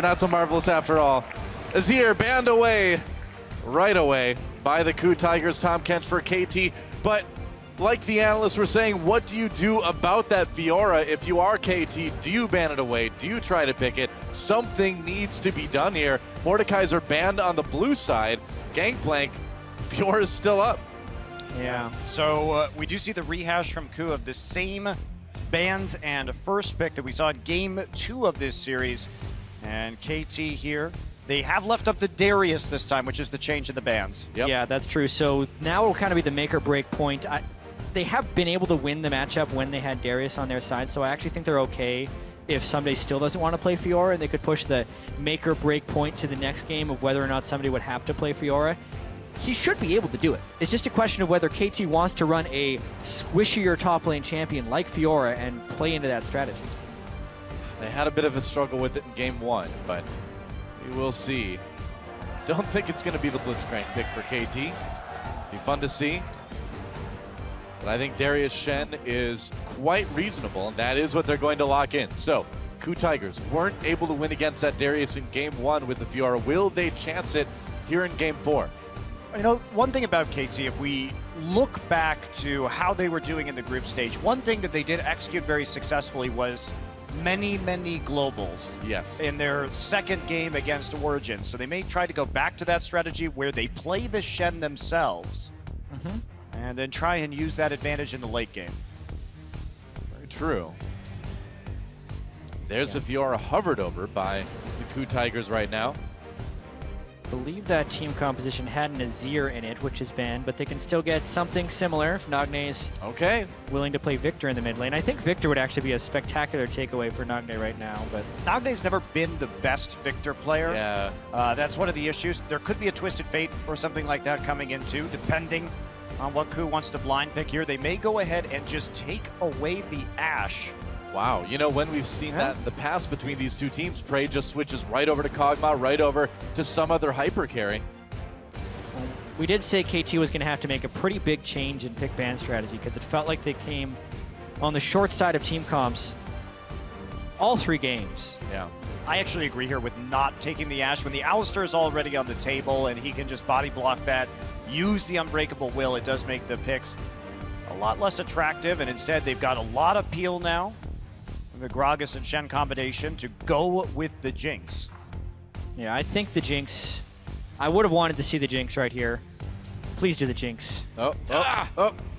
We're not so marvelous after all. Azir banned away right away by the KOO Tigers. Tom Kench for KT. But like the analysts were saying, what do you do about that Fiora? If you are KT, do you ban it away? Do you try to pick it? Something needs to be done here. Mordekaiser banned on the blue side. Gangplank, Fiora's still up. Yeah, so we do see the rehash from KOO of the same bans and first pick that we saw in Game 2 of this series. And KT here, they have left up the Darius this time, which is the change in the bans. Yep. Yeah, that's true. So now it'll kind of be the make or break point. They have been able to win the matchup when they had Darius on their side, so I actually think they're okay if Ssumday still doesn't want to play Fiora, and they could push the make or break point to the next game of whether or not Ssumday would have to play Fiora. He should be able to do it. It's just a question of whether KT wants to run a squishier top lane champion like Fiora and play into that strategy. They had a bit of a struggle with it in Game 1, but we will see. Don't think it's going to be the Blitzcrank pick for KT. Be fun to see. But I think Darius Shen is quite reasonable, and that is what they're going to lock in. So, KOO Tigers weren't able to win against that Darius in Game 1 with the Fiora. Will they chance it here in Game 4? You know, one thing about KT, if we look back to how they were doing in the group stage, one thing that they did execute very successfully was many globals. Yes. In their second game against Origin. So they may try to go back to that strategy where they play the Shen themselves. And then try and use that advantage in the late game. Very true. There's the Fiora hovered over by the KOO Tigers right now. I believe that team composition had an Azir in it, which is banned, but they can still get something similar if Nagne is willing to play Viktor in the mid lane. I think Viktor would actually be a spectacular takeaway for Nagne right now, but Nagne's never been the best Viktor player. Yeah. That's one of the issues. There could be a Twisted Fate or something like that coming in too, depending on what KOO wants to blind pick here. They may go ahead and just take away the Ashe. Wow, you know, when we've seen that in the past between these two teams, Prey just switches right over to Kog'Maw, right over to some other hyper carry. We did say KT was going to have to make a pretty big change in pick ban strategy because it felt like they came on the short side of team comps all 3 games. Yeah. I actually agree here with not taking the Ashe. When the Alistar is already on the table and he can just body block that, use the Unbreakable Will, it does make the picks a lot less attractive, and instead they've got a lot of peel now. The Gragas and Shen combination to go with the Jinx. Yeah, I think the Jinx, I would have wanted to see the Jinx right here. Please do the Jinx.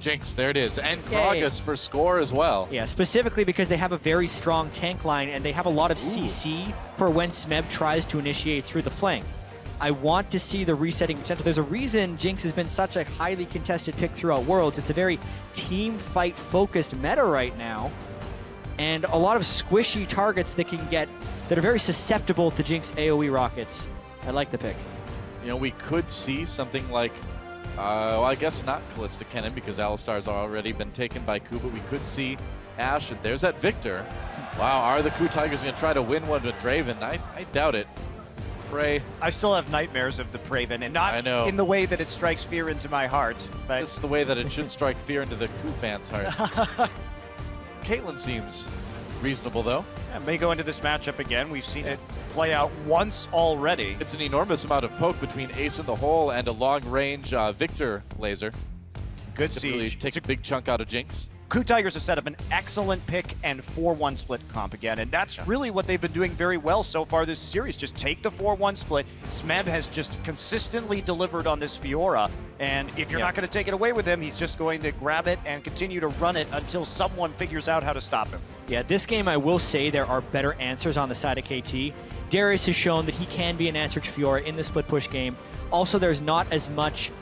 Jinx, there it is. And Gragas for score as well. Yeah, specifically because they have a very strong tank line and they have a lot of CC for when Smeb tries to initiate through the flank. I want to see the resetting potential. There's a reason Jinx has been such a highly contested pick throughout Worlds. It's a very team fight focused meta right now. And a lot of squishy targets that can get, that are very susceptible to Jinx AoE rockets. I like the pick. You know, we could see something like, well, I guess not Kalista Cannon because Alistar's already been taken by KOO, but we could see Ashe, and there's that Viktor. Wow, are the KOO Tigers going to try to win one with Draven? I doubt it. Prey. I still have nightmares of the Praven, and not in the way that it strikes fear into my heart. But just the way that it should strike fear into the KOO fans' hearts. Caitlyn seems reasonable, though. Yeah, may go into this matchup again. We've seen it play out once already. It's an enormous amount of poke between Ace in the hole and a long-range Viktor laser. Good siege. Really take a big chunk out of Jinx. KOO Tigers have set up an excellent pick and 4-1 split comp again, and that's really what they've been doing very well so far this series. Just take the 4-1 split. Smeb has just consistently delivered on this Fiora, and if you're not going to take it away with him, he's just going to grab it and continue to run it until someone figures out how to stop him. Yeah, this game I will say there are better answers on the side of KT. Darius has shown that he can be an answer to Fiora in the split push game. Also, there's not as much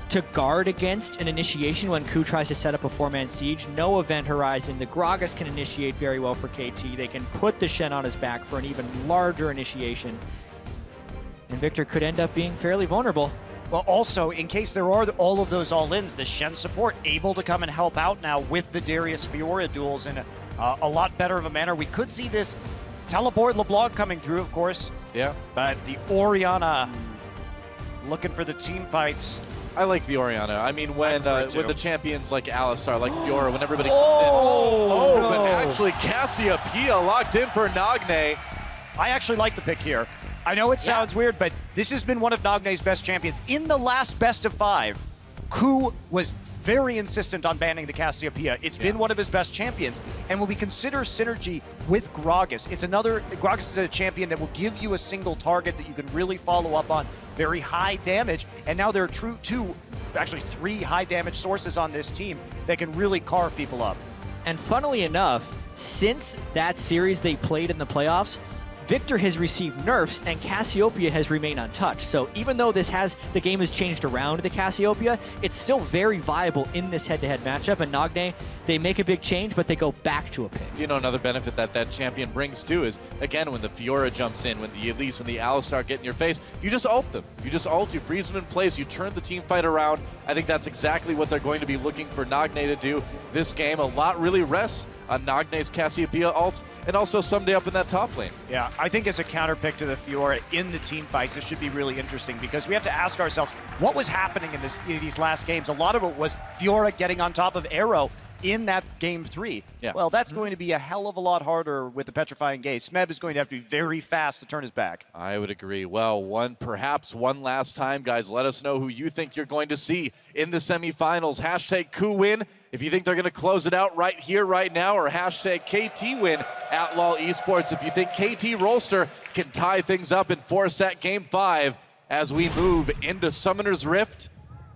to guard against an initiation when KOO tries to set up a 4-man siege. No event horizon. The Gragas can initiate very well for KT. They can put the Shen on his back for an even larger initiation. And Viktor could end up being fairly vulnerable. Well, also, in case there are all of those all-ins, the Shen support able to come and help out now with the Darius Fiora duels in a lot better of a manner. We could see this teleport LeBlanc coming through, of course. Yeah. But the Orianna looking for the team fights. I like the Orianna. I mean, when with the champions like Alistar, like Fiora, when everybody comes in. But actually Cassiopeia locked in for Nagne. I actually like the pick here. I know it sounds weird, but this has been one of Nagne's best champions. In the last best of 5, KOO was very insistent on banning the Cassiopeia. It's been one of his best champions. And when we consider synergy with Gragas, Gragas is a champion that will give you a single target that you can really follow up on. Very high damage. And now there are actually 3 high damage sources on this team that can really carve people up. And funnily enough, since that series they played in the playoffs, Viktor has received nerfs and Cassiopeia has remained untouched. So even though the game has changed around the Cassiopeia, it's still very viable in this head-to-head matchup. And Nagne, they make a big change, but they go back to a pick. You know, another benefit that champion brings too is, again, when the Fiora jumps in, when the Elise, when the Alistar get in your face, you just ult them. You just ult, you freeze them in place, you turn the team fight around. I think that's exactly what they're going to be looking for Nagne to do this game. A lot really rests on Nagne's Cassiopeia ults, and also Ssumday up in that top lane. Yeah, I think as a counter pick to the Fiora in the team fights, this should be really interesting because we have to ask ourselves, what was happening in these last games? A lot of it was Fiora getting on top of Arrow in that game 3. Yeah. Well, that's going to be a hell of a lot harder with the Petrifying Gaze. Smeb is going to have to be very fast to turn his back. I would agree. Well, perhaps one last time, guys, let us know who you think you're going to see in the semifinals. Hashtag KOO win if you think they're going to close it out right here, right now, or hashtag KT win at LoL Esports if you think KT Rolster can tie things up and force that game 5 as we move into Summoner's Rift.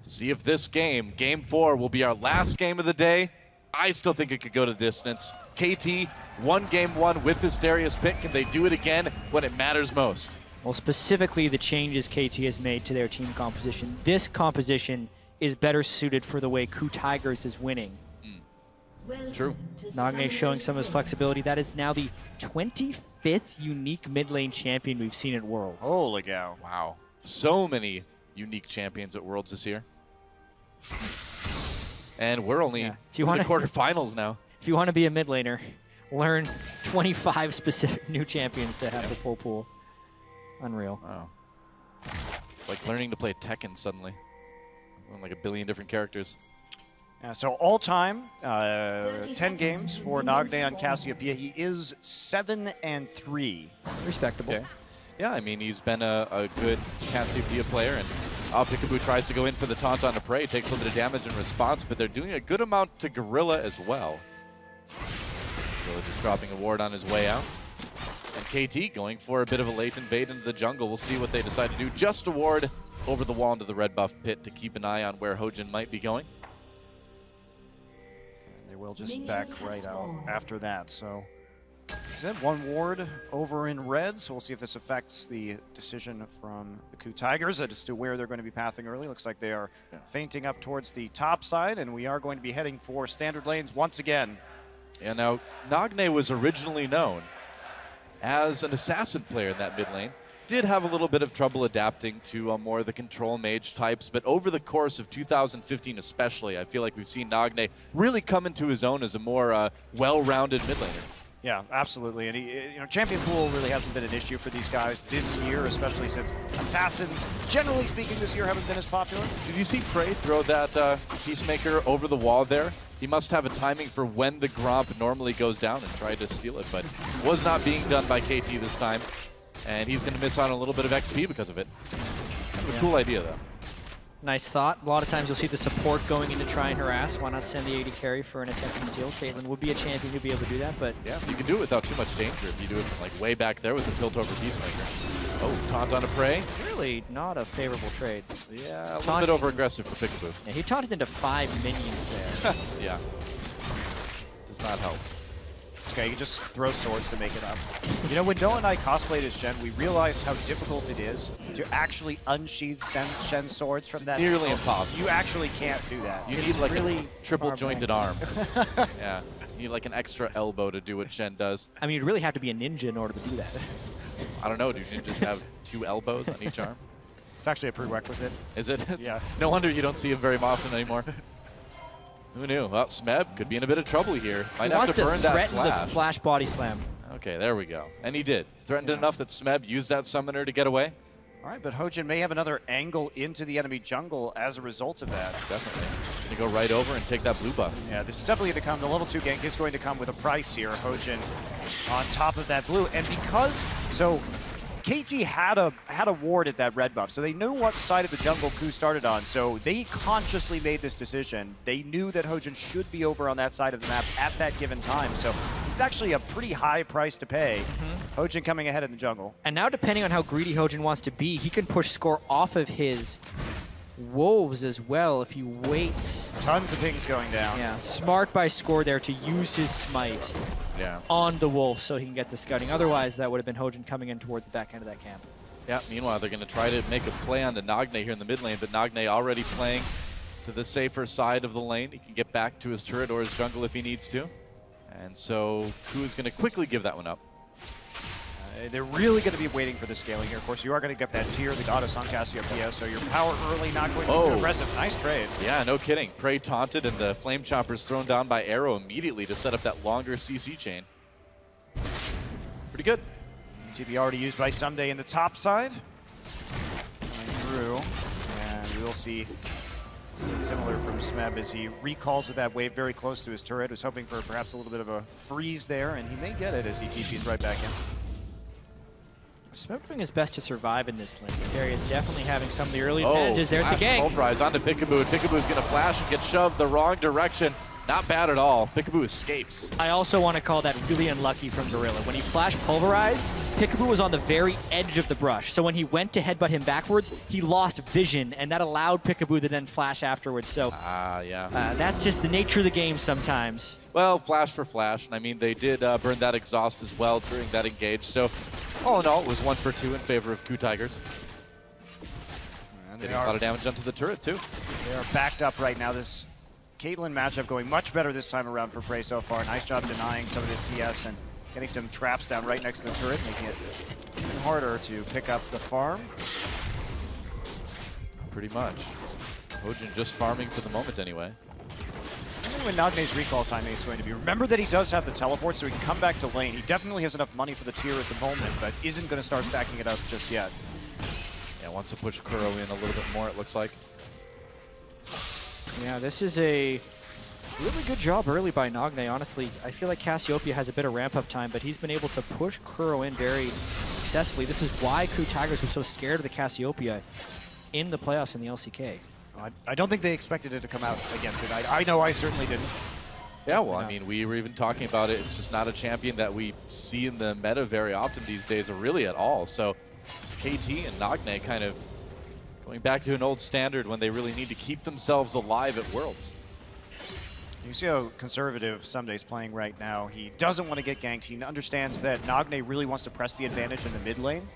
See if this game, game 4, will be our last game of the day. I still think it could go to distance. KT won game 1 with this Darius pick. Can they do it again when it matters most? Well, specifically the changes KT has made to their team composition. This composition is better suited for the way KOO Tigers is winning. True. Nagne showing some of his flexibility. That is now the 25th unique mid lane champion we've seen at Worlds. Holy cow. Wow. So many unique champions at Worlds this year. And we're only in the quarterfinals now. If you want to be a mid laner, learn 25 specific new champions to have the full pool. Unreal. Wow. It's like learning to play Tekken suddenly. Like a billion different characters. Yeah, so all-time, 10 games for Nagne on Cassiopeia. He is 7-3. Respectable. Okay. Yeah, I mean, he's been a good Cassiopeia player, and Piccaboo tries to go in for the taunt on the prey, takes a little bit of damage in response, but they're doing a good amount to Gorilla as well. Gorilla just dropping a ward on his way out. And KT going for a bit of a late invade into the jungle. We'll see what they decide to do. Just a ward over the wall into the red buff pit to keep an eye on where Hojin might be going. And they will just back right out after that. So he's had 1 ward over in red, so we'll see if this affects the decision from the KOO Tigers as to where they're going to be pathing early. Looks like they are fainting up towards the top side, and we are going to be heading for standard lanes once again. Yeah, now, Nagne was originally known as an assassin player in that mid lane. Did have a little bit of trouble adapting to more of the control mage types, but over the course of 2015 especially, I feel like we've seen Nagne really come into his own as a more well-rounded mid laner. Yeah, absolutely. And he, champion pool really hasn't been an issue for these guys this year, especially since assassins, generally speaking, this year haven't been as popular. Did you see Prey throw that Peacemaker over the wall there? He must have a timing for when the Gromp normally goes down and try to steal it, but was not being done by KT this time. And he's going to miss on a little bit of XP because of it. Kind of a cool idea, though. Nice thought. A lot of times you'll see the support going in to try and harass. Why not send the AD carry for an attempt to steal? Caitlyn would be a champion who'd be able to do that, but... Yeah, you can do it without too much danger if you do it from, like, way back there with the built-over Peacemaker. Oh, taunt on a Prey. Really not a favorable trade. Yeah, a little bit over-aggressive for Piccaboo. Yeah, he taunted into 5 minions there. Yeah. Does not help. Okay, you can just throw swords to make it up. You know, when Noah and I cosplayed as Shen, we realized how difficult it is to actually unsheathe Shen's swords from that. Nearly impossible. You actually can't do that. You need like really a triple-jointed arm. Yeah, you need like an extra elbow to do what Shen does. I mean, you'd really have to be a ninja in order to do that. I don't know, do ninjas have 2 elbows on each arm? It's actually a prerequisite. Is it? Yeah. No wonder you don't see him very often anymore. Who knew? Well, Smeb could be in a bit of trouble here. Might have to burn that flash. The flash body slam. Okay, there we go. And he did. Threatened it enough that Smeb used that summoner to get away. All right, but Hojin may have another angle into the enemy jungle as a result of that. Definitely. Going to go right over and take that blue buff. Yeah, this is definitely going to come. The level 2 gank is going to come with a price here. Hojin on top of that blue. And because So KT had a ward at that red buff, so they knew what side of the jungle KOO started on, so they consciously made this decision. They knew that Hojin should be over on that side of the map at that given time, so this is actually a pretty high price to pay. Hojin coming ahead in the jungle. And now, depending on how greedy Hojin wants to be, he can push score off of his wolves as well if he waits. Tons of pings going down. Yeah, smart by score there to use his smite on the wolf so he can get the scouting. Otherwise, that would have been Hojin coming in towards the back end of that camp. Yeah, meanwhile, they're going to try to make a play on the Nagne here in the mid lane, but Nagne already playing to the safer side of the lane. He can get back to his turret or his jungle if he needs to. And so KOO is going to quickly give that one up. They're really going to be waiting for the scaling here. Of course, you are going to get that tier, the goddess on Cassiopeia, so your power early, not going to be too aggressive. Nice trade. Yeah, no kidding. Prey taunted, and the Flame Chopper's thrown down by Arrow immediately to set up that longer CC chain. Pretty good. TP already used by Ssumday in the top side. Through, and we'll see something similar from Smeb as he recalls with that wave very close to his turret. Was hoping for perhaps a little bit of a freeze there, and he may get it as he TPs right back in. Smeb doing his best to survive in this lane. Darius definitely having some of the early advantages. There's the gank. Pulverize onto Piccaboo, and Piccaboo's going to flash and get shoved the wrong direction. Not bad at all. Piccaboo escapes. I also want to call that really unlucky from Gorilla. When he flash pulverized, Piccaboo was on the very edge of the brush. So when he went to headbutt him backwards, he lost vision, and that allowed Piccaboo to then flash afterwards. So that's just the nature of the game sometimes. Well, flash for flash. And I mean, they did burn that exhaust as well during that engage. So all in all, it was 1 for 2 in favor of KOO Tigers. And getting a lot of damage onto the turret, too. They are backed up right now. This Caitlyn matchup going much better this time around for Prey so far. Nice job denying some of this CS and getting some traps down right next to the turret, making it even harder to pick up the farm. Pretty much. Hojin just farming for the moment anyway. I don't know when Nagne's recall timing is going to be. Remember that he does have the teleport, so he can come back to lane. He definitely has enough money for the tier at the moment, but isn't going to start stacking it up just yet. Yeah, wants to push Kuro in a little bit more, it looks like. Yeah, this is a really good job early by Nagne, honestly. I feel like Cassiopeia has a bit of ramp-up time, but he's been able to push Kuro in very successfully. This is why KOO Tigers were so scared of the Cassiopeia in the playoffs in the LCK. I don't think they expected it to come out against it. I know I certainly didn't. Yeah, well, I mean, we were even talking about it. It's just not a champion that we see in the meta very often these days, or really at all. So KT and Nagne kind of going back to an old standard when they really need to keep themselves alive at Worlds. You see how conservative Ssumday's playing right now. He doesn't want to get ganked. He understands that Nagne really wants to press the advantage in the mid lane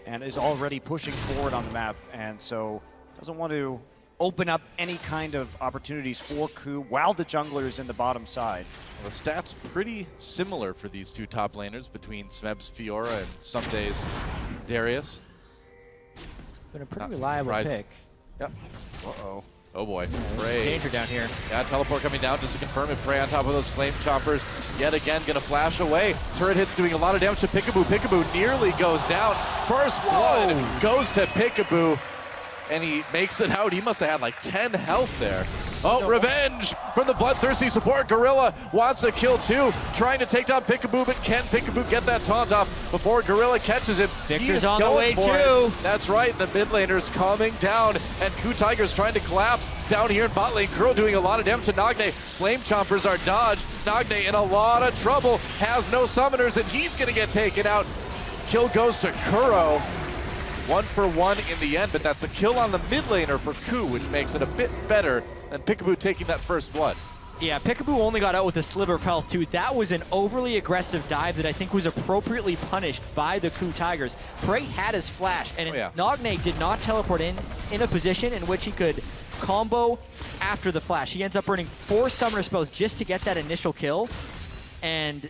and is already pushing forward on the map, and so doesn't want to open up any kind of opportunities for KOO while the jungler is in the bottom side. Well, the stats pretty similar for these two top laners between Smeb's Fiora and Ssumday's Darius. Been a pretty reliable pick. Yep. Uh-oh. Oh boy. Prey. Danger down here. Yeah, teleport coming down just to confirm it. Prey on top of those flame choppers. Yet again, gonna flash away. Turret hits doing a lot of damage to Piccaboo. Piccaboo nearly goes down. First blood goes to Piccaboo. And he makes it out. He must have had like 10 health there. Oh, revenge from the bloodthirsty support. Gorilla wants a kill too. Trying to take down Piccaboo, but can Piccaboo get that taunt off before Gorilla catches him? Viktor's on the way too. That's right, the mid laner's coming down, and KOO Tigers trying to collapse down here in bot lane. Kuro doing a lot of damage to Nagne. Flame Chompers are dodged. Nagne in a lot of trouble, has no summoners, and he's gonna get taken out. Kill goes to Kuro. 1 for 1 in the end, but that's a kill on the mid laner for KOO, which makes it a bit better than Piccaboo taking that first blood. Yeah, Piccaboo only got out with a sliver of health too. That was an overly aggressive dive that I think was appropriately punished by the KOO Tigers. Prey had his flash, and Nagne did not teleport in a position in which he could combo after the flash. He ends up burning 4 summoner spells just to get that initial kill, and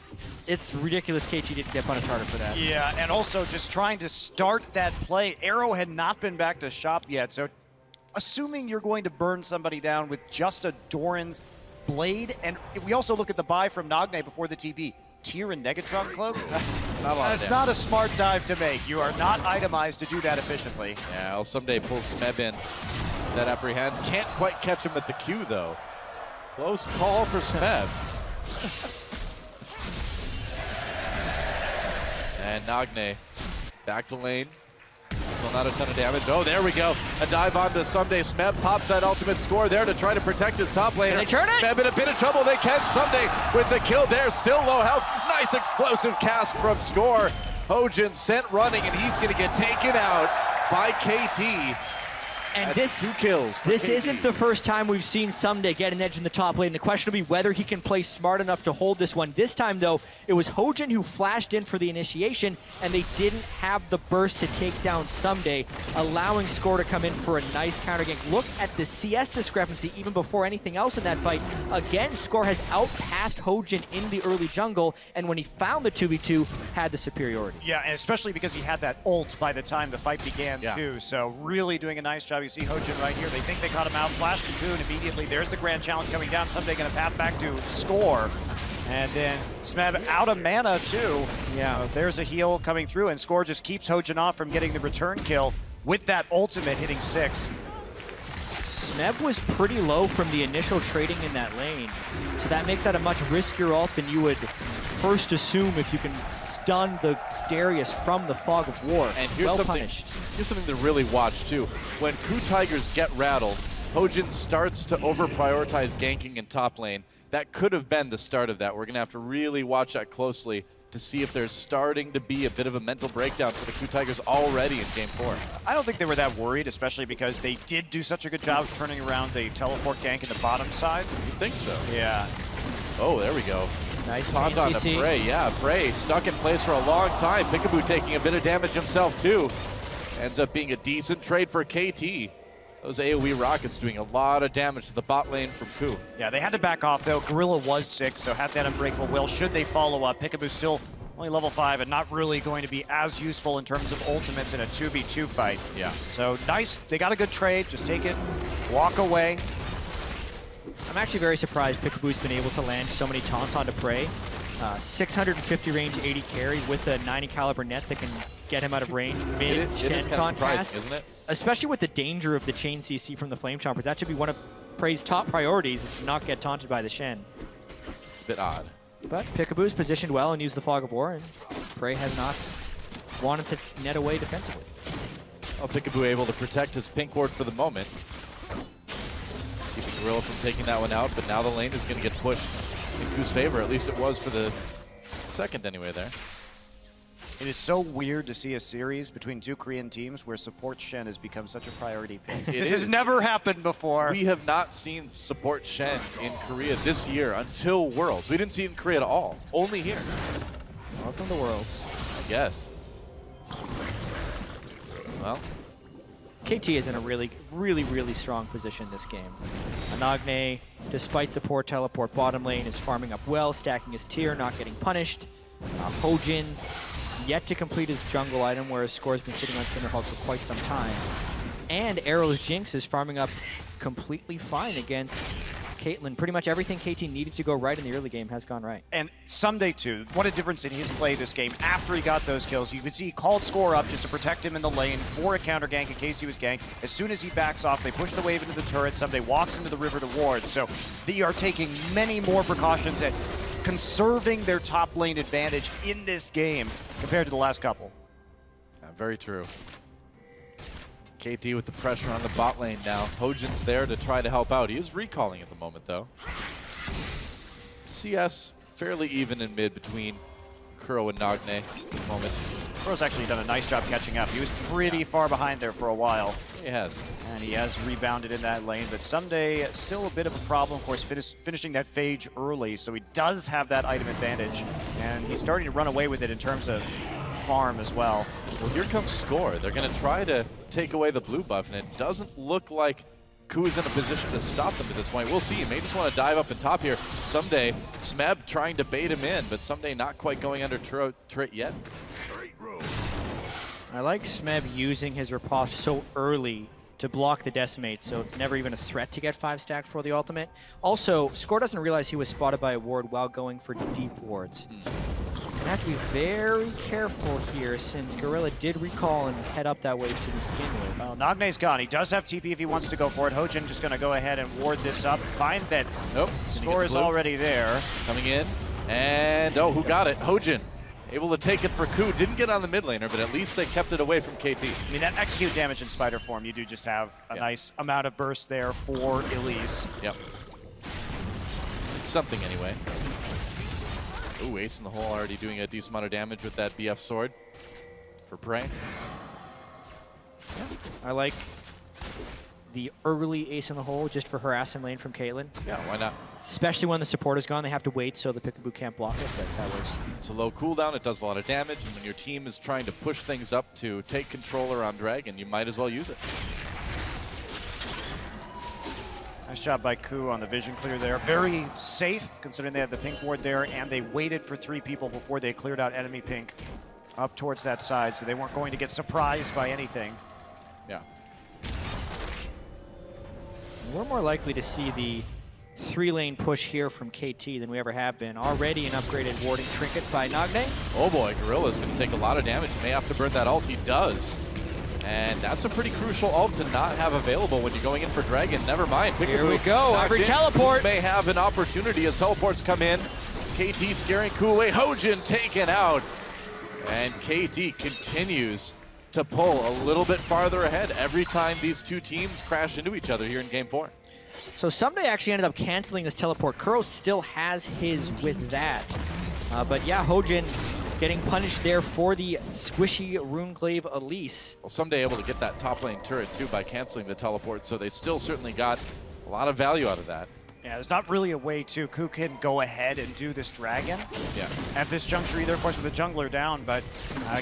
it's ridiculous KT didn't get punished harder for that. Yeah, and also just trying to start that play. Arrow had not been back to shop yet, so assuming you're going to burn somebody down with just a Doran's blade, and we also look at the buy from Nagne before the TP. Tier and Negatron Cloak? That's not a smart dive to make. You are not itemized to do that efficiently. Yeah, well, Ssumday pulls Smeb in. That apprehend. Can't quite catch him at the Q, though. Close call for Smeb. And Nagne Back to lane. Still not a ton of damage. Oh, there we go. A dive onto Ssumday. Smeb pops that ultimate score there to try to protect his top lane. Can they turn it? Smeb in a bit of trouble. They can. Ssumday with the kill there. Still low health. Nice explosive cast from Score. Hojin sent running, and he's going to get taken out by KT. And That's 2 kills. This KT. isn't the first time we've seen Ssumday get an edge in the top lane. The question will be whether he can play smart enough to hold this one. This time, though, it was Hojin who flashed in for the initiation, and they didn't have the burst to take down Ssumday, allowing Score to come in for a nice counter gank. Look at the CS discrepancy even before anything else in that fight. Again, Score has outpassed Hojin in the early jungle, and when he found the 2v2, had the superiority. Yeah, and especially because he had that ult by the time the fight began, too. So really doing a nice job. You see Hojin right here. They think they caught him out. Flash Cocoon immediately. There's the grand challenge coming down. Ssumday going to path back to Score. And then Smeb out of mana, too. Yeah, there's a heal coming through, and Score just keeps Hojin off from getting the return kill with that ultimate hitting 6. Smeb was pretty low from the initial trading in that lane, so that makes that a much riskier ult than you would first assume if you can stun the Darius from the Fog of War. And here's here's something to really watch too. When KOO Tigers get rattled, Hojin starts to over-prioritize ganking in top lane. That could have been the start of that. We're going to have to really watch that closely to see if there's starting to be a bit of a mental breakdown for the KOO Tigers already in Game 4. I don't think they were that worried, especially because they did do such a good job of turning around the teleport gank in the bottom side. You think so? Yeah. Oh, there we go. Nice Popped on to Prey. Yeah, Prey stuck in place for a long time. Piccaboo taking a bit of damage himself too. Ends up being a decent trade for KT. Those AoE rockets doing a lot of damage to the bot lane from KOO. Yeah, they had to back off though. Gorilla was 6, so had that unbreakable will. Should they follow up, Piccaboo's still only level 5 and not really going to be as useful in terms of ultimates in a 2v2 fight. Yeah. So nice, they got a good trade. Just take it, walk away. I'm actually very surprised Piccaboo's been able to land so many taunts onto Prey. 650 range, 80 carry with a 90 caliber net that can get him out of range mid-Shen contrast. Isn't it? Especially with the danger of the chain CC from the Flame Chompers. That should be one of Prey's top priorities, is to not get taunted by the Shen. It's a bit odd. But Piccaboo's positioned well and used the Fog of War, and Prey has not wanted to net away defensively. Well, Piccaboo able to protect his pink ward for the moment. Keeping Gorilla from taking that one out, but now the lane is going to get pushed in KOO's favor. At least it was for the second anyway there. It is so weird to see a series between 2 Korean teams where support Shen has become such a priority pick. This has never happened before. We have not seen support Shen in Korea this year until Worlds. We didn't see it in Korea at all. Only here. Welcome to Worlds. I guess. Well, KT is in a really strong position this game. Nagne, despite the poor teleport bottom lane, is farming up well, stacking his tier, not getting punished. Hojin yet to complete his jungle item, whereas Score's been sitting on Cinderhawk for quite some time. And Arrow's Jinx is farming up completely fine against Caitlyn. Pretty much everything KT needed to go right in the early game has gone right. And Ssumday too, what a difference in his play this game. After he got those kills, you could see he called Score up just to protect him in the lane for a counter gank in case he was ganked. As soon as he backs off, they push the wave into the turret. Ssumday walks into the river to ward. So they are taking many more precautions at conserving their top lane advantage in this game compared to the last couple. very true. KT with the pressure on the bot lane now. Hojin's there to try to help out. He is recalling at the moment, though. CS fairly even in mid between Kuro and Nagne at the moment. Kuro's actually done a nice job catching up. He was pretty far behind there for a while. He has. And he has rebounded in that lane, but Ssumday still a bit of a problem, of course, finishing that phage early, so he does have that item advantage, and he's starting to run away with it in terms of farm as well. Well, here comes Score. They're going to try to take away the blue buff, and it doesn't look like KOO is in a position to stop them at this point. We'll see. He may just want to dive up and top here. Ssumday, Smeb trying to bait him in, but Ssumday not quite going under turret yet. I like Smeb using his riposte so early to block the decimate, so it's never even a threat to get 5 stacked for the ultimate. Also, Score doesn't realize he was spotted by a ward while going for deep wards. Gonna have to be very careful here since Gorilla did recall and head up that way to begin with. Well, Nagne's gone. He does have TP if he wants to go for it. Hojin just going to go ahead and ward this up. Find that nope. Score is already there. Coming in, and oh, who got it? Hojin. able to take it for KOO. Didn't get on the mid laner, but at least they kept it away from KT. I mean, that execute damage in spider form, you do just have a nice amount of burst there for Elise. Yep. It's something anyway. Ooh, Ace in the hole already doing a decent amount of damage with that BF sword for Prey. Yeah, I like the early Ace in the hole just for harassing lane from Caitlyn. Yeah, why not? Especially when the support is gone, they have to wait so the Piccaboo can't block it. But that was... It's a low cooldown, it does a lot of damage, and when your team is trying to push things up to take control around Dragon, you might as well use it. Nice job by KOO on the vision clear there. Very safe, considering they had the pink ward there, and they waited for 3 people before they cleared out enemy pink up towards that side, so they weren't going to get surprised by anything. Yeah. We're more likely to see the 3-lane push here from KT than we ever have been. Already an upgraded warding trinket by Nagne. Oh boy, Gorilla's going to take a lot of damage. He may have to burn that ult. He does. And that's a pretty crucial ult to not have available when you're going in for Dragon. Never mind. Piccaboo Here we go. Every in. teleport. May have an opportunity as teleports come in. KT scaring KOO away. Hojin taken out. And KT continues to pull a little bit farther ahead every time these two teams crash into each other here in Game 4. So Ssumday actually ended up canceling this teleport. Kuro still has his with that. But yeah, Hojin getting punished there for the squishy Runeclave Elise. Well, Ssumday able to get that top lane turret too by canceling the teleport, so they still certainly got a lot of value out of that. Yeah, there's not really a way to KOO can go ahead and do this Dragon. Yeah. At this juncture either, of course, with the jungler down, but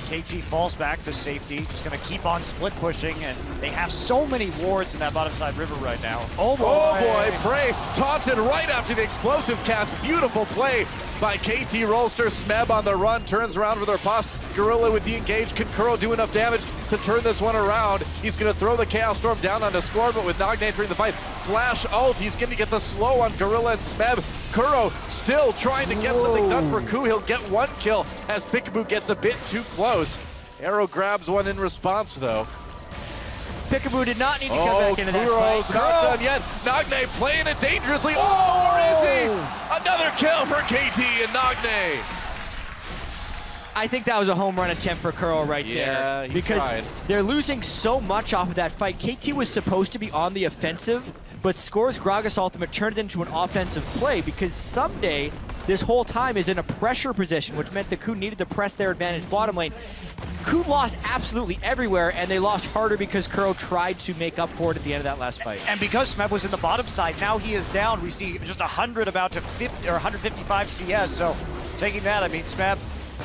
KT falls back to safety, just going to keep on split pushing, and they have so many wards in that bottom side river right now. Oh boy! Oh boy, Prey taunted right after the explosive cast. Beautiful play by KT Rolster. Smeb on the run, turns around with her pos. Gorilla with the engage. Can Kuro do enough damage to turn this one around? He's going to throw the Chaos Storm down onto Score, but with Nagne entering the fight, flash ult. He's going to get the slow on Gorilla and Smeb. Kuro still trying to get something done for KOO. He'll get 1 kill as Piccaboo gets a bit too close. Arrow grabs one in response, though. Piccaboo did not need to come back into that Kuro's fight. not done yet. Nagne playing it dangerously. Oh, where is he? Another kill for KT and Nagne. I think that was a home run attempt for Kuro right there. He because tried. They're losing so much off of that fight. KT was supposed to be on the offensive, but Score's Gragas ultimate turned it into an offensive play because Ssumday this whole time is in a pressure position, which meant that KOO needed to press their advantage bottom lane. KOO lost absolutely everywhere, and they lost harder because Kuro tried to make up for it at the end of that last fight. And because Smeb was in the bottom side, now he is down. We see just 100 about to 50 or 155 CS. So taking that, I mean, Smeb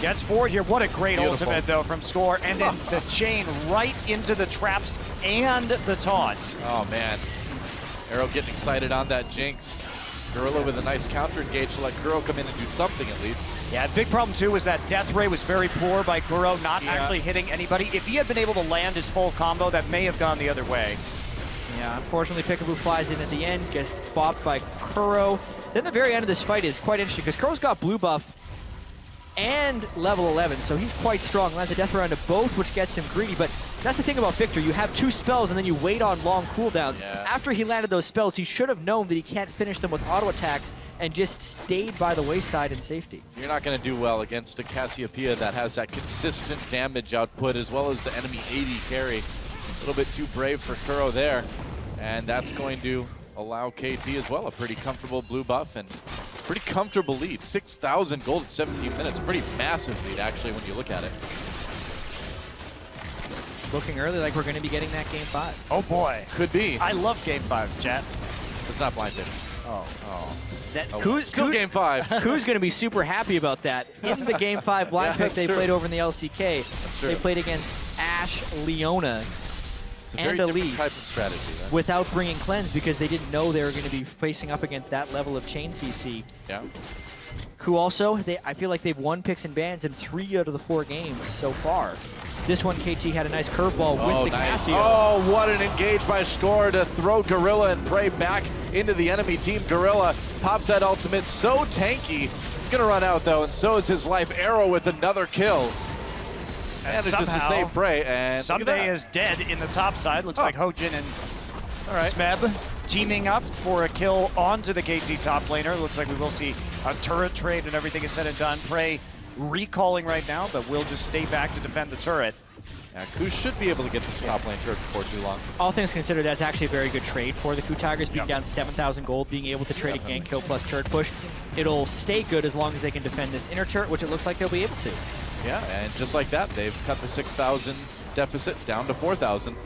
gets forward here. What a great ultimate, though, from Score. And then the chain right into the traps and the taunt. Oh, man. Arrow getting excited on that Jinx. Gorilla with a nice counter engage to let Kuro come in and do something at least. Yeah, big problem too was that death ray was very poor by Kuro, not actually hitting anybody. If he had been able to land his full combo, that may have gone the other way. Yeah, unfortunately, Piccaboo flies in at the end, gets bopped by Kuro. Then the very end of this fight is quite interesting because Kuro's got blue buff and level 11, so he's quite strong. Lands a death ray onto both, which gets him greedy, but that's the thing about Viktor. You have 2 spells and then you wait on long cooldowns. Yeah. After he landed those spells, he should have known that he can't finish them with auto attacks and just stayed by the wayside in safety. You're not going to do well against a Cassiopeia that has that consistent damage output as well as the enemy AD carry. A little bit too brave for Kuro there, and that's going to allow KT as well a pretty comfortable blue buff and pretty comfortable lead. 6,000 gold in 17 minutes. Pretty massive lead, actually, when you look at it. Looking early like we're going to be getting that game 5. Oh boy. Could be. I love game 5s, Jatt. It's not blind pitch. Still game 5. KOO's going to be super happy about that. In the game 5 blind pick they played over in the LCK, they played against Ashe, Leona, and Elise type of strategy, right? without bringing cleanse because they didn't know they were going to be facing up against that level of chain CC. Yeah. KOO also, I feel like they've won picks and bans in 3 out of the 4 games so far. This one, KT had a nice curveball with the Cassio. Oh, what an engage by Score to throw Gorilla and Prey back into the enemy team. Gorilla pops that ultimate, so tanky. It's going to run out, though, and so is his life. Arrow with another kill. And just to save Prey, and Ssumday is dead in the top side. Looks like Hojin and Smeb teaming up for a kill onto the KT top laner. Looks like we will see a turret trade and everything is said and done. Prey recalling right now, but will just stay back to defend the turret. Yeah, KOO should be able to get this top lane turret before too long. All things considered, that's actually a very good trade for the KOO Tigers, being down 7,000 gold, being able to trade a gank kill plus turret push. It'll stay good as long as they can defend this inner turret, which it looks like they'll be able to. Yeah, and just like that, they've cut the 6,000 deficit down to 4,000.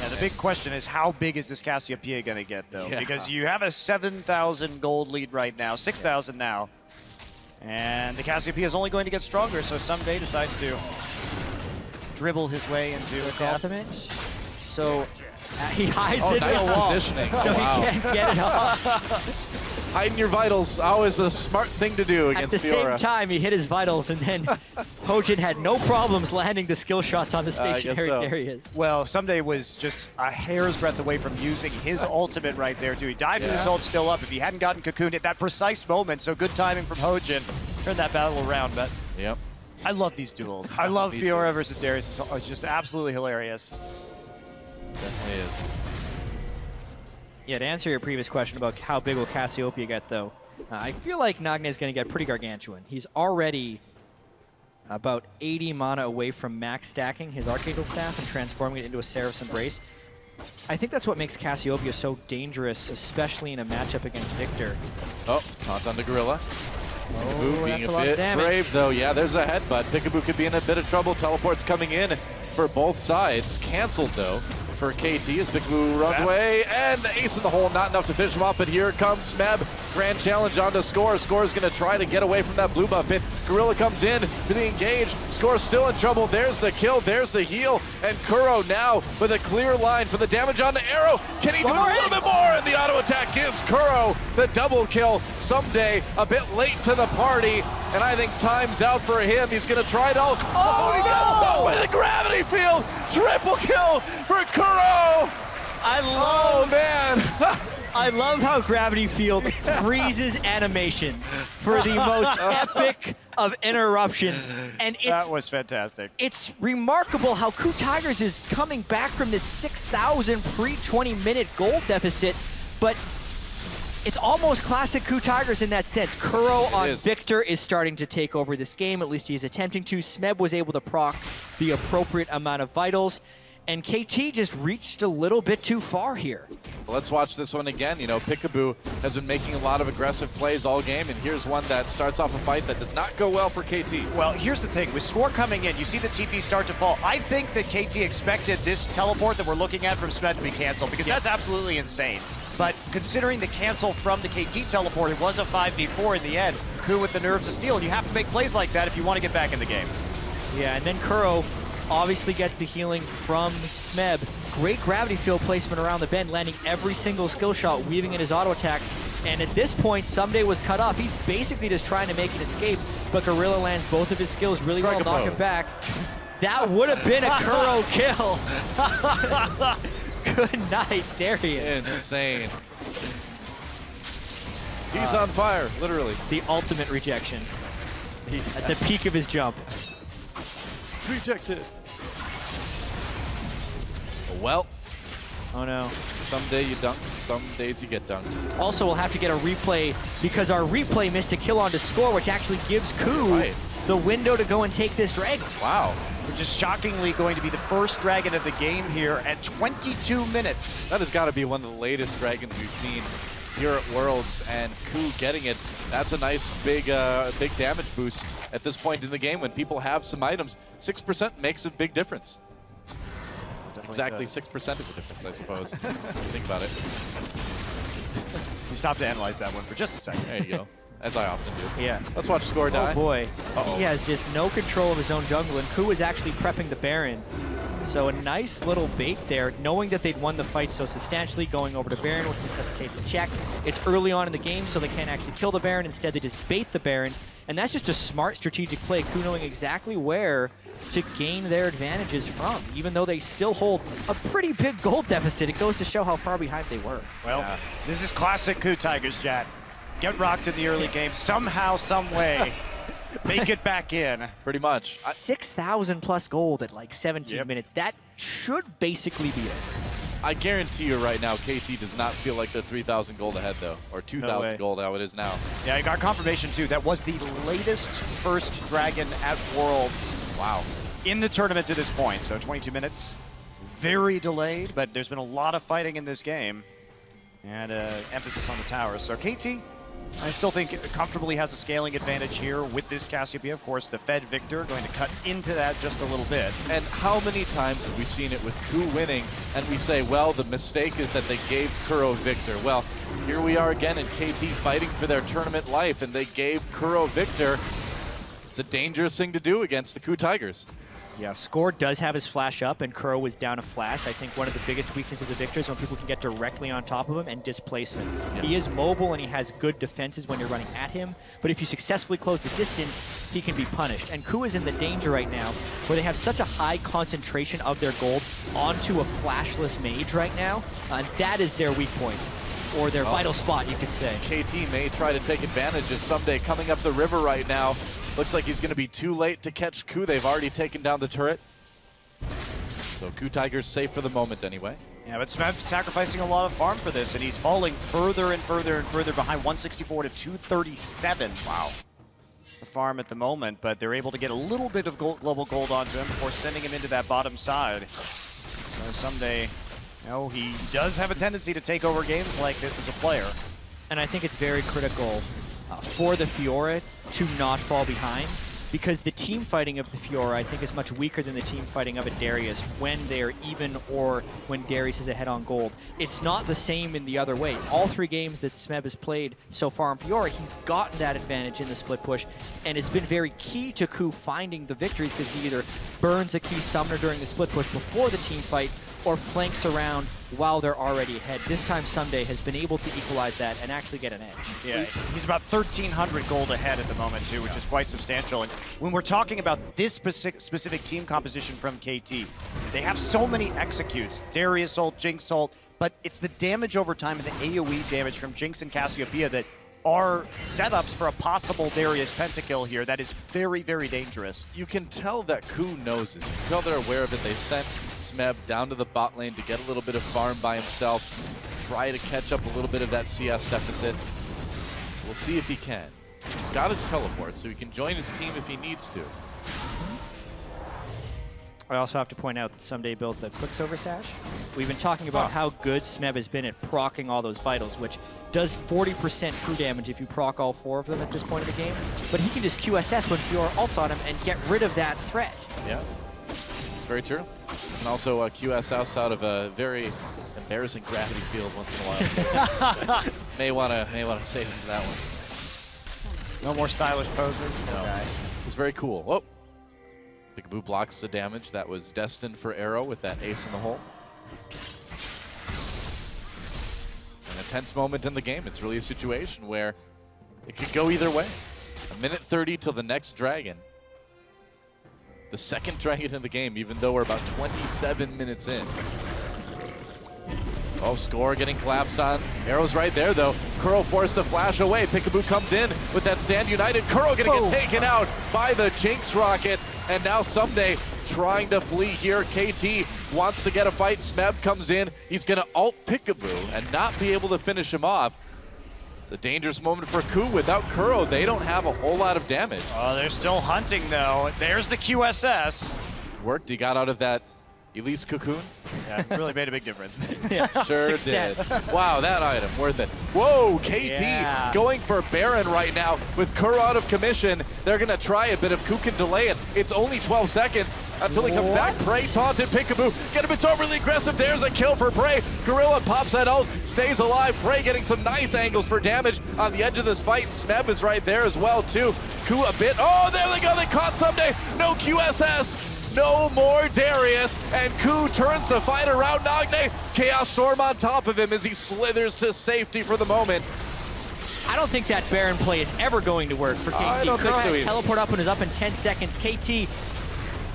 Yeah, the big question is how big is this Cassiopeia going to get, though? Yeah. Because you have a 7,000 gold lead right now, 6,000 now. And the Cassiopeia is only going to get stronger, so Ssumday decides to dribble his way into a ultimate. So he hides it in nice the wall, positioning. so Wow. he can't get it off. Hiding your vitals, always a smart thing to do At against the Fiora. same time, he hit his vitals, and then Hojin had no problems landing the skill shots on the stationary so. Darius. Well, Ssumday was just a hair's breadth away from using his ultimate right there, too. He dived with his ult still up. If he hadn't gotten cocooned at that precise moment, so good timing from Hojin. Turned that battle around, but Yep. I love these duels. I love Fiora versus Darius. It's just absolutely hilarious. Definitely is. Yeah, to answer your previous question about how big will Cassiopeia get, though, I feel like Nagne is going to get pretty gargantuan. He's already about 80 mana away from max stacking his Archangel Staff and transforming it into a Seraph's Embrace. I think that's what makes Cassiopeia so dangerous, especially in a matchup against Viktor. Oh, taunt on the Gorilla. Piccaboo being that's a a lot of bit damage. brave, though. Yeah, there's a headbutt. Piccaboo could be in a bit of trouble. Teleport's coming in for both sides. Canceled, though, for KT as Piccaboo runs away. And ace in the hole, not enough to finish him off. But here comes Smeb. Grand challenge onto Score. Score's going to try to get away from that blue buff pit. Gorilla comes in to the engage. Score's still in trouble. There's the kill. There's the heal. And Kuro now with a clear line for the damage on the arrow. Can he do a little bit more? And the auto attack gives Kuro the double kill. Ssumday a bit late to the party. And I think time's out for him. He's going to try it all. Oh, he got with the gravity field. Triple kill for Kuro. Oh, man. I love how Gravity Field freezes animations for the most epic of interruptions. And That was fantastic. it's remarkable how KOO Tigers is coming back from this 6,000 pre-20-minute gold deficit, but it's almost classic KOO Tigers in that sense. Kuro on Viktor is starting to take over this game, at least he is attempting to. Smeb was able to proc the appropriate amount of vitals, and KT just reached a little bit too far here. Let's watch this one again. You know, Piccaboo has been making a lot of aggressive plays all game, and here's one that starts off a fight that does not go well for KT. Well, here's the thing. With Score coming in, you see the TP start to fall. I think that KT expected this teleport that we're looking at from Smeb to be canceled, because that's absolutely insane. But considering the cancel from the KT teleport, it was a 5v4 in the end. KOO with the nerves of steel, and you have to make plays like that if you want to get back in the game. Yeah, and then Kuro obviously gets the healing from Smeb. Great gravity field placement around the bend, landing every single skill shot, weaving in his auto attacks. And at this point, Ssumday was cut off. He's basically just trying to make an escape, but Gorilla lands both of his skills really well, knock him back. That would have been a Kuro kill. Good night, Darius. Insane. He's on fire, literally. The ultimate rejection. At the peak of his jump. Rejected. Well, oh no. Some day you dunk, some days you get dunked. Also, we'll have to get a replay because our replay missed a kill onto Score, which actually gives KOO the window to go and take this dragon. Wow. Which is shockingly going to be the first dragon of the game here at 22 minutes. That has got to be one of the latest dragons we've seen here at Worlds, and KOO getting it. That's a nice big damage boost at this point in the game when people have some items. 6% makes a big difference. Exactly 6% of the difference, I suppose. Think about it. You stop to analyze that one for just a second. There you go. As I often do. Yeah. Let's watch Score die. Oh boy. Uh-oh. He has just no control of his own jungle, and KOO is actually prepping the Baron. So a nice little bait there, knowing that they'd won the fight so substantially, going over to Baron, which necessitates a check. It's early on in the game, so they can't actually kill the Baron. Instead, they just bait the Baron, and that's just a smart strategic play. KOO knowing exactly where to gain their advantages from, even though they still hold a pretty big gold deficit. It goes to show how far behind they were. Well, this is classic KOO Tigers, Jatt. Get rocked in the early game, somehow, some way. Make it back in. Pretty much. 6,000 plus gold at like 17 minutes. That should basically be it. I guarantee you right now, KT does not feel like they're 3,000 gold ahead, though. Or 2,000 gold, how it is now. Yeah, I got confirmation, too. That was the latest first Dragon at Worlds. Wow. In the tournament to this point. So 22 minutes. Very delayed, but there's been a lot of fighting in this game. And emphasis on the towers. So KT, I still think comfortably has a scaling advantage here with this Cassiopeia. Of course, the fed Viktor going to cut into that just a little bit. And how many times have we seen it with KOO winning and we say, well, the mistake is that they gave Kuro Viktor. Well, here we are again in KT fighting for their tournament life, and they gave Kuro Viktor. It's a dangerous thing to do against the KOO Tigers. Yeah, Score does have his flash up, and Kuro was down a flash. I think one of the biggest weaknesses of Viktor is when people can get directly on top of him and displace him. Yeah. He is mobile and he has good defenses when you're running at him, but if you successfully close the distance, he can be punished. And KOO is in the danger right now where they have such a high concentration of their gold onto a flashless mage right now, and that is their weak point. Or their vital spot, you could say. KT may try to take advantage of Ssumday coming up the river right now. Looks like he's going to be too late to catch KOO. They've already taken down the turret. So KOO Tigers safe for the moment anyway. Yeah, but Smeb sacrificing a lot of farm for this, and he's falling further and further and further behind 164 to 237. Wow. The farm at the moment, but they're able to get a little bit of global gold onto him before sending him into that bottom side. So Ssumday, he does have a tendency to take over games like this as a player. And I think it's very critical for the Fiora to not fall behind, because the team fighting of the Fiora, I think, is much weaker than the team fighting of a Darius when they're even or when Darius is ahead on gold. It's not the same in the other way. All 3 games that Smeb has played so far in Fiora, he's gotten that advantage in the split push, and it's been very key to KOO finding the victories because he either burns a key summoner during the split push before the team fight or flanks around while they're already ahead. This time Ssumday has been able to equalize that and actually get an edge. Yeah, he's about 1,300 gold ahead at the moment too, which is quite substantial. And when we're talking about this specific team composition from KT, they have so many executes, Darius ult, Jinx ult, but it's the damage over time and the AoE damage from Jinx and Cassiopeia that are setups for a possible Darius pentakill here that is very, very dangerous. You can tell that KOO knows this. You can tell they're aware of it. They sent Smeb down to the bot lane to get a little bit of farm by himself, try to catch up a little bit of that CS deficit. So we'll see if he can. He's got his teleport, so he can join his team if he needs to. I also have to point out that Ssumday built the Quicksilver Sash. We've been talking about how good Smeb has been at proccing all those vitals, which does 40% true damage if you proc all 4 of them at this point of the game. But he can just QSS when Fiora ults on him and get rid of that threat. Yeah, very true. And also QSS out of a very embarrassing gravity field once in a while. may want to save him for that one. No more stylish poses? No. Okay. It was very cool. Whoa. Piccaboo blocks the damage that was destined for Arrow with that ace in the hole. And a tense moment in the game. It's really a situation where it could go either way. 1:30 till the next dragon. The second dragon in the game, even though we're about 27 minutes in. Oh, Score getting collapsed on. Arrow's right there, though. Kuro forced to flash away. Piccaboo comes in with that stand united. Kuro gonna get taken out by the Jinx rocket. And now Ssumday trying to flee here. KT wants to get a fight. Smeb comes in. He's gonna ult Piccaboo and not be able to finish him off. It's a dangerous moment for KOO. Without Kuro, they don't have a whole lot of damage. Oh, they're still hunting, though. There's the QSS. Worked. He got out of that Elise cocoon. Yeah, really made a big difference. Yeah. Sure Success. did. Wow, that item, worth it. Whoa, KT going for Baron right now with Kuro out of commission. They're going to try a bit. If KOO can delay it, it's only 12 seconds until he comes back. Prey taunted Piccaboo. Get him, it's overly aggressive. There's a kill for Prey. Gorilla pops that ult, stays alive. Prey getting some nice angles for damage on the edge of this fight. Smeb is right there as well, too. KOO a bit. Oh, there they go. They caught Ssumday. No QSS. No more Darius, and KOO turns to fight around Nagne. Chaos Storm on top of him as he slithers to safety for the moment. I don't think that Baron play is ever going to work for KT. I don't think so either. Teleport up and is up in 10 seconds. KT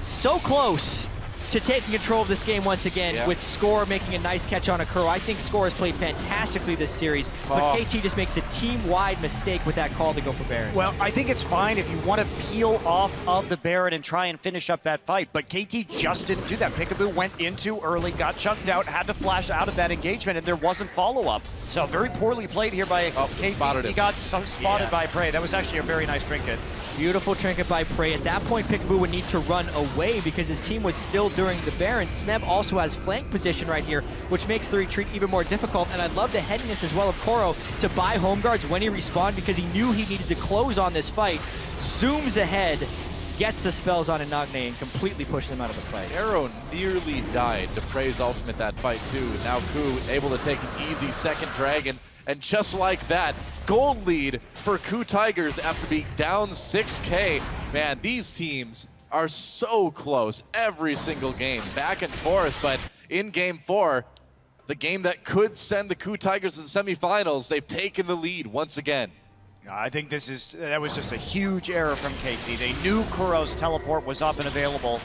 so close to taking control of this game once again with Score making a nice catch on a Kuro. I think Score has played fantastically this series, but KT just makes a team-wide mistake with that call to go for Baron. Well, I think it's fine if you want to peel off of the Baron and try and finish up that fight, but KT just didn't do that. Piccaboo went in too early, got chunked out, had to flash out of that engagement, and there wasn't follow-up. So very poorly played here by KT. He got spotted by Prey. That was actually a very nice trinket. Beautiful trinket by Prey. At that point, Piccaboo would need to run away because his team was still during the Baron. Smeb also has flank position right here, which makes the retreat even more difficult. And I love the headiness as well of Kuro to buy home guards when he respawned because he knew he needed to close on this fight. Zooms ahead, gets the spells on Nagne and completely pushes him out of the fight. Arrow nearly died to Prey's ultimate that fight too. Now KOO able to take an easy second dragon. And just like that, gold lead for KOO Tigers after being down 6K. Man, these teams are so close every single game, back and forth. But in game 4, the game that could send the KOO Tigers to the semifinals, they've taken the lead once again. I think that was just a huge error from KT. They knew Kuro's teleport was up and available.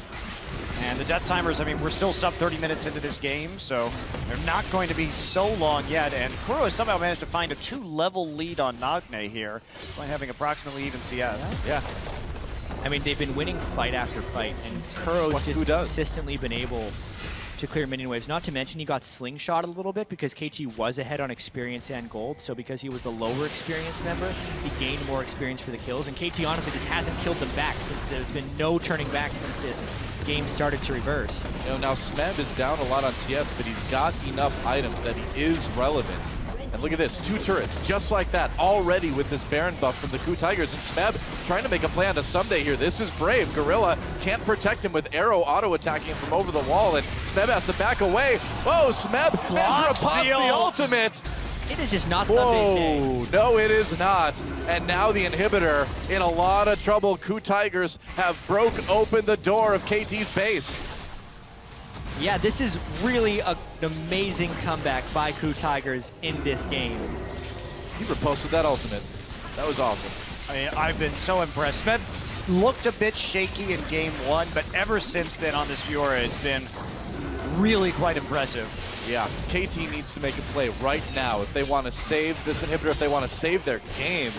And the death timers, I mean, we're still sub 30 minutes into this game, so they're not going to be so long yet. And Kuro has somehow managed to find a 2-level lead on Nagne here, despite having approximately even CS. Yeah. I mean, they've been winning fight after fight, and Kuro's just consistently been able to clear minion waves. Not to mention he got slingshot a little bit because KT was ahead on experience and gold, so because he was the lower experience member, he gained more experience for the kills, and KT honestly just hasn't killed them back since there's been no turning back since this game started to reverse. You know, now Smeb is down a lot on CS, but he's got enough items that he is relevant. And look at this, 2 turrets, just like that, already with this Baron buff from the KOO Tigers. And Smeb trying to make a play on to Ssumday here. This is brave. Gorilla can't protect him with Arrow auto-attacking from over the wall, and Smeb has to back away. Whoa, Smeb has riposte the ultimate. It is just not Ssumday's day. No, it is not. And now the inhibitor in a lot of trouble. KOO Tigers have broke open the door of KT's base. Yeah, this is really an amazing comeback by KOO Tigers in this game. He riposted that ultimate. That was awesome. I mean, I've been so impressed. Smeb looked a bit shaky in game 1, but ever since then on this Fiora, it's been really quite impressive. Yeah, KT needs to make a play right now if they want to save this inhibitor, if they want to save their game.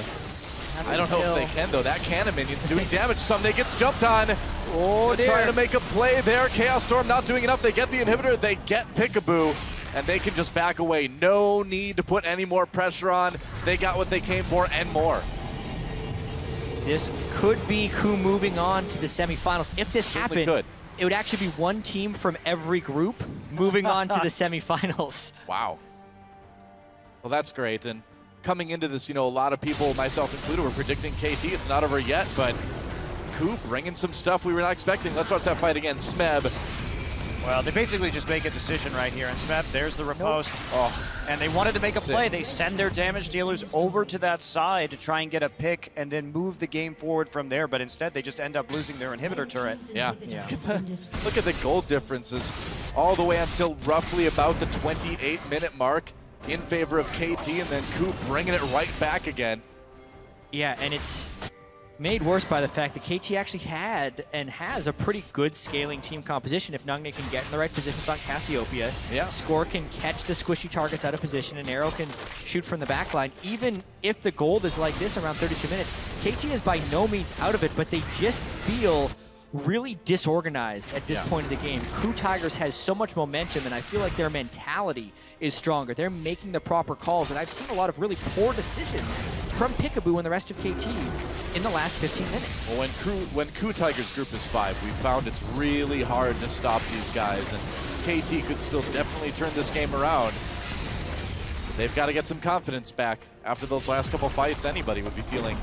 I don't know if they can, though. That cannon minion's doing damage. Ssumday gets jumped on. Oh, they're trying to make a play there. Chaos Storm not doing enough. They get the inhibitor. They get Piccaboo, and they can just back away. No need to put any more pressure on. They got what they came for and more. This could be KOO moving on to the semifinals. If this happened, it would actually be one team from every group moving on to the semifinals. Wow. Well, that's great. And coming into this, you know, a lot of people, myself included, were predicting KT. It's not over yet, but KOO bringing some stuff we were not expecting. Let's watch that fight again. Smeb. Well, they basically just make a decision right here. And Smeb, there's the riposte. Oh, and they wanted to make a play. They send their damage dealers over to that side to try and get a pick and then move the game forward from there. But instead, they just end up losing their inhibitor turret. Yeah. Look at the gold differences all the way until roughly about the 28-minute mark in favor of KT, and then KOO bringing it right back again. Yeah, and it's made worse by the fact that KT actually had and has a pretty good scaling team composition. If Nagne can get in the right positions on Cassiopeia, Score can catch the squishy targets out of position, and Arrow can shoot from the backline. Even if the gold is like this around 32 minutes, KT is by no means out of it, but they just feel really disorganized at this point of the game. KOO Tigers has so much momentum, and I feel like their mentality is stronger. They're making the proper calls, and I've seen a lot of really poor decisions from Piccaboo and the rest of KT in the last 15 minutes. Well, when KOO Tigers group is 5, we found it's really hard to stop these guys, and KT could still definitely turn this game around. They've got to get some confidence back. After those last couple fights, anybody would be feeling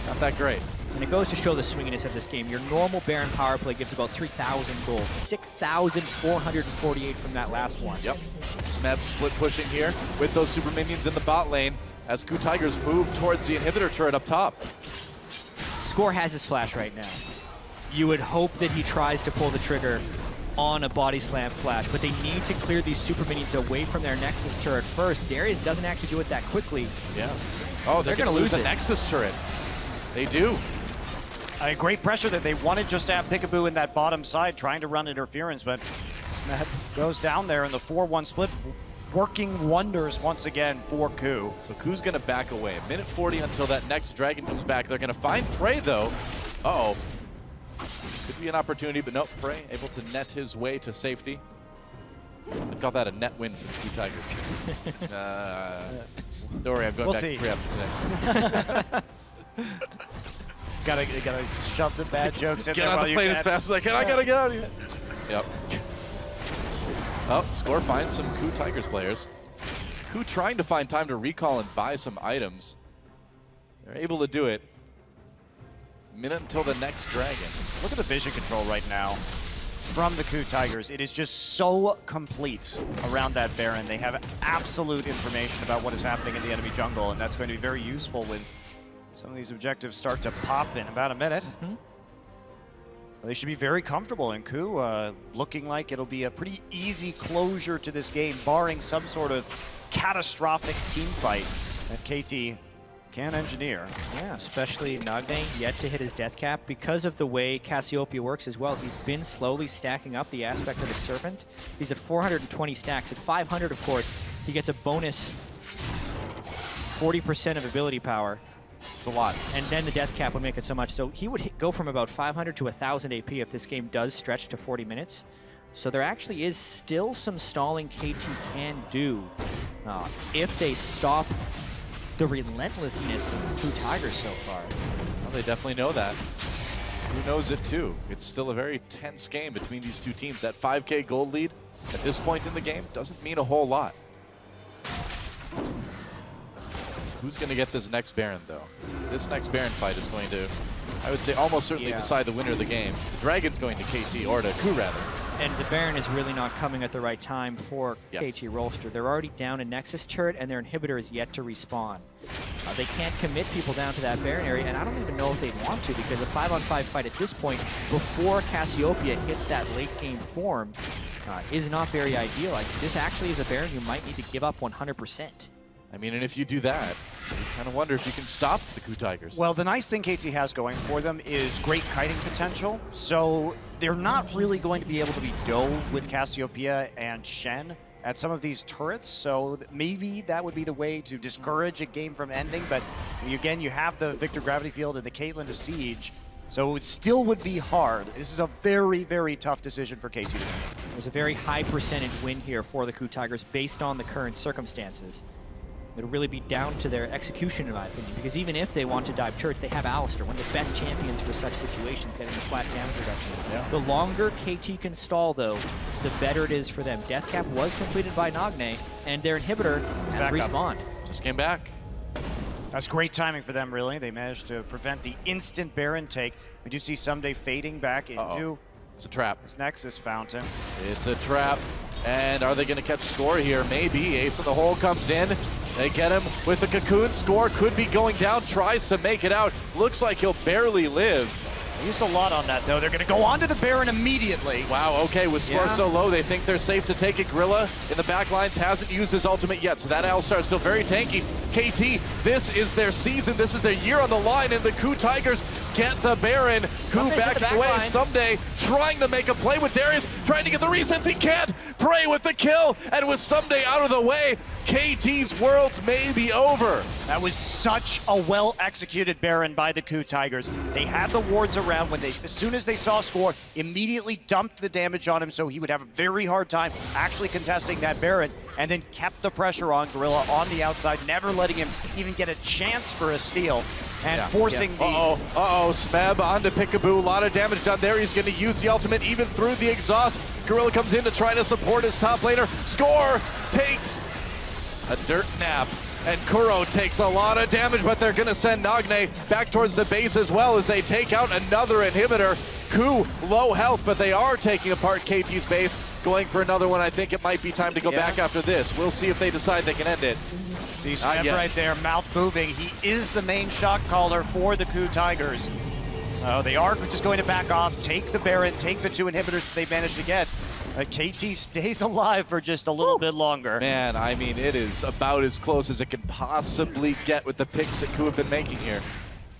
not that great. And it goes to show the swinginess of this game. Your normal Baron power play gives about 3,000 gold, 6,448 from that last one. Yep. Smeb split pushing here with those super minions in the bot lane as KOO Tigers move towards the inhibitor turret up top. Score has his flash right now. You would hope that he tries to pull the trigger on a body slam flash, but they need to clear these super minions away from their Nexus turret first. Darius doesn't actually do it that quickly. Yeah. Oh, they're going to lose the Nexus turret. They do. Great pressure that they wanted just to have Piccaboo in that bottom side trying to run interference, but Smeb goes down there in the 4-1 split, working wonders once again for KOO. So KOO's gonna back away. A minute 40 until that next dragon comes back. They're gonna find Prey though. Uh-oh. Could be an opportunity, but nope, Prey able to net his way to safety. I'd call that a net win for the KOO Tigers. Don't worry, I'm going back to 3 after 6. Gotta shove the bad jokes in get there on while the you plane can. as fast as I can. I gotta get out of here. Yep. Oh, Score finds some KOO Tigers players. KOO trying to find time to recall and buy some items. They're able to do it. Minute until the next dragon. Look at the vision control right now from the KOO Tigers. It is just so complete around that Baron. They have absolute information about what is happening in the enemy jungle, and that's going to be very useful when some of these objectives start to pop in about a minute. They should be very comfortable, and KOO looking like it'll be a pretty easy closure to this game, barring some sort of catastrophic team fight that KT can engineer. Yeah, especially Nagne yet to hit his death cap. Because of the way Cassiopeia works as well, he's been slowly stacking up the aspect of the Serpent. He's at 420 stacks. At 500, of course, he gets a bonus 40% of ability power. It's a lot. And then the death cap would make it so much. So he would go from about 500 to 1,000 AP if this game does stretch to 40 minutes. So there actually is still some stalling KT can do if they stop the relentlessness of KOO Tigers so far. Well, they definitely know that. KOO knows it too. It's still a very tense game between these two teams. That 5K gold lead at this point in the game doesn't mean a whole lot. Who's going to get this next Baron, though? This next Baron fight is going to, I would say, almost certainly decide the winner of the game. The Dragon's going to KT, or to KOO, rather. And the Baron is really not coming at the right time for KT Rolster. They're already down a Nexus turret, and their inhibitor is yet to respawn. They can't commit people down to that Baron area, and I don't even know if they want to, because a 5-on-5 fight at this point, before Cassiopeia hits that late-game form, is not very ideal. This actually is a Baron you might need to give up 100%. I mean, and if you do that, you kind of wonder if you can stop the KOO Tigers. Well, the nice thing KT has going for them is great kiting potential, so they're not really going to be able to be dove with Cassiopeia and Shen at some of these turrets, so maybe that would be the way to discourage a game from ending, but again, you have the Viktor gravity field and the Caitlyn to siege, so it still would be hard. This is a very, very tough decision for KT to make. There's a very high percentage win here for the KOO Tigers based on the current circumstances. It'll really be down to their execution, in my opinion, because even if they want to dive turrets, they have Alistar, one of the best champions for such situations, getting the flat damage reduction. Yeah. The longer KT can stall, though, the better it is for them. Death cap was completed by Nagne, and their inhibitor has respawned. Just came back. That's great timing for them, really. They managed to prevent the instant Baron take. We do see Ssumday fading back into it's a trap. His Nexus fountain. It's a trap. And are they going to catch Score here? Maybe. Ace in the hole comes in. They get him with the cocoon. Score could be going down, tries to make it out. Looks like he'll barely live. They used a lot on that, though. They're going to go on to the Baron immediately. Wow, okay, with Score so low, they think they're safe to take it. Gorilla in the back lines hasn't used his ultimate yet, so that Alistar is still very tanky. KT, this is their season. This is their year on the line, and the KOO Tigers get the Baron. KOO backing away. Ssumday trying to make a play with Darius, trying to get the resets. He can't. Prey with the kill, and with Ssumday out of the way, KT's worlds may be over. That was such a well-executed Baron by the KOO Tigers. They had the wards around when as soon as they saw Score, immediately dumped the damage on him so he would have a very hard time actually contesting that Baron, and then kept the pressure on Gorilla on the outside, never letting him even get a chance for a steal, and forcing the... Smeb onto Piccaboo, a lot of damage done there. He's going to use the ultimate even through the exhaust. Gorilla comes in to try to support his top laner. Score takes a dirt nap, and Kuro takes a lot of damage, but they're going to send Nagne back towards the base as well as they take out another inhibitor. KOO low health, but they are taking apart KT's base, going for another one. I think it might be time to go back after this. We'll see if they decide they can end it. See Smeb right there, mouth moving. He is the main shot caller for the KOO Tigers. So they are just going to back off, take the Baron, take the two inhibitors that they managed to get. KT stays alive for just a little bit longer. Man, I mean, it is about as close as it can possibly get with the picks that KOO have been making here.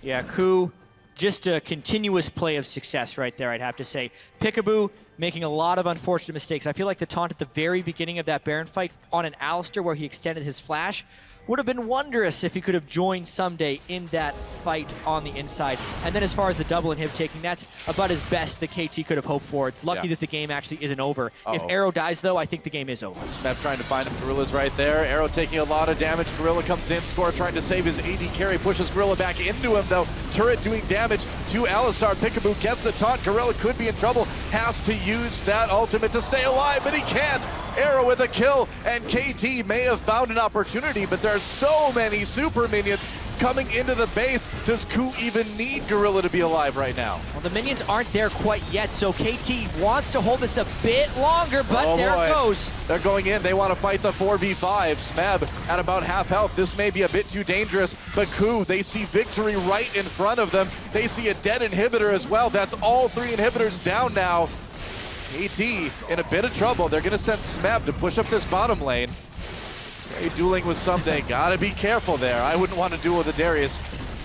Yeah, KOO just a continuous play of success right there, I'd have to say. Piccaboo making a lot of unfortunate mistakes. I feel like the taunt at the very beginning of that Baron fight on an Alistar where he extended his flash would have been wondrous if he could have joined Ssumday in that fight on the inside. And then as far as the double inhib taking, that's about as best the KT could have hoped for. It's lucky that the game actually isn't over. If Arrow dies, though, I think the game is over. Smeb trying to find him. Gorilla's right there. Arrow taking a lot of damage. Gorilla comes in. Score trying to save his AD carry. Pushes Gorilla back into him, though. Turret doing damage to Alistar. Piccaboo gets the taunt. Gorilla could be in trouble. Has to use that ultimate to stay alive, but he can't. Arrow with a kill, and KT may have found an opportunity, but there are so many super minions coming into the base. Does KOO even need Gorilla to be alive right now? Well, the minions aren't there quite yet, so KT wants to hold this a bit longer, but there it goes. They're going in. They want to fight the 4v5. Smeb at about half health. This may be a bit too dangerous, but KOO, they see victory right in front of them. They see a dead inhibitor as well. That's all 3 inhibitors down now. KT in a bit of trouble. They're going to send Smeb to push up this bottom lane. Hey, dueling with Ssumday. Gotta be careful there. I wouldn't want to duel with a Darius,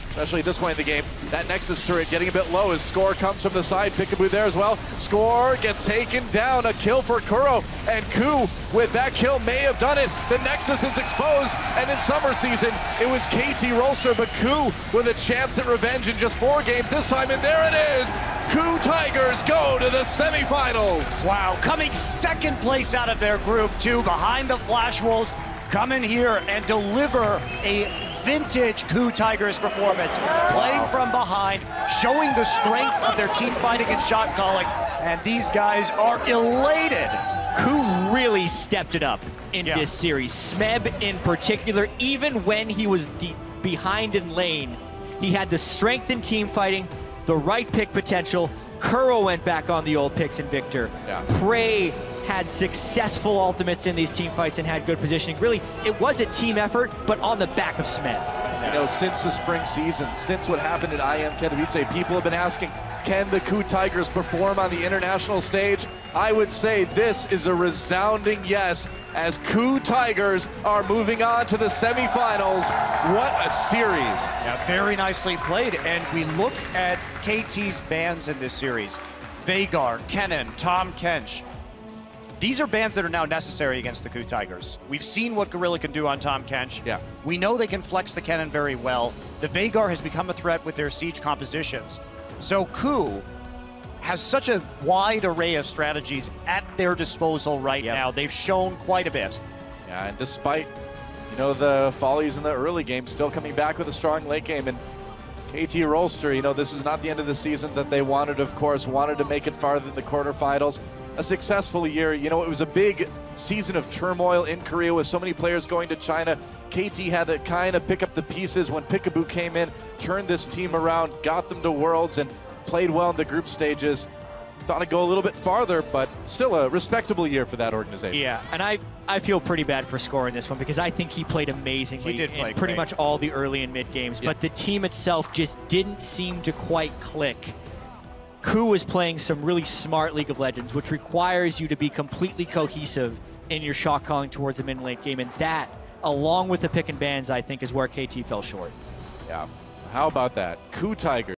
especially at this point in the game. That Nexus turret getting a bit low as Score comes from the side. Piccaboo there as well. Score gets taken down. A kill for Kuro. And KOO, with that kill, may have done it. The Nexus is exposed. And in summer season, it was KT Rolster, but KOO with a chance at revenge in just 4 games this time. And there it is. KOO Tigers go to the semifinals. Wow, coming second place out of their group, too, behind the Flash Wolves. Come in here and deliver a vintage KOO Tigers performance, playing from behind, showing the strength of their team fighting and shot calling, and these guys are elated. KOO really stepped it up in this series. Smeb in particular, even when he was deep behind in lane, he had the strength in team fighting, the right pick potential. Kuro went back on the old picks in Viktor. Prey had successful ultimates in these team fights and had good positioning. Really, it was a team effort, but on the back of Smeb. You know, since the spring season, since what happened at IM Katowice, people have been asking, can the KOO Tigers perform on the international stage? I would say this is a resounding yes, as KOO Tigers are moving on to the semifinals. What a series. Yeah, very nicely played. And we look at KT's bans in this series. Veigar, Kennen, Tahm Kench. These are bans that are now necessary against the KOO Tigers. We've seen what Gorilla can do on Tahm Kench. Yeah. We know they can flex the Kennen very well. The Veigar has become a threat with their siege compositions. So KOO has such a wide array of strategies at their disposal right now. They've shown quite a bit. Yeah, and despite, you know, the follies in the early game, still coming back with a strong late game. And KT Rolster, you know, this is not the end of the season that they wanted, of course, wanted to make it farther than the quarterfinals. A successful year. You know, it was a big season of turmoil in Korea with so many players going to China. KT had to kind of pick up the pieces when Piccaboo came in, turned this team around, got them to Worlds, and played well in the group stages. Thought it'd go a little bit farther, but still a respectable year for that organization. Yeah, and I feel pretty bad for Score in this one because I think he played amazingly. He did play in pretty great. much all the early and mid games, but the team itself just didn't seem to quite click. KOO is playing some really smart League of Legends, which requires you to be completely cohesive in your shot calling towards the mid-lane game, and that, along with the pick and bans, I think is where KT fell short. Yeah, how about that? KOO Tigers.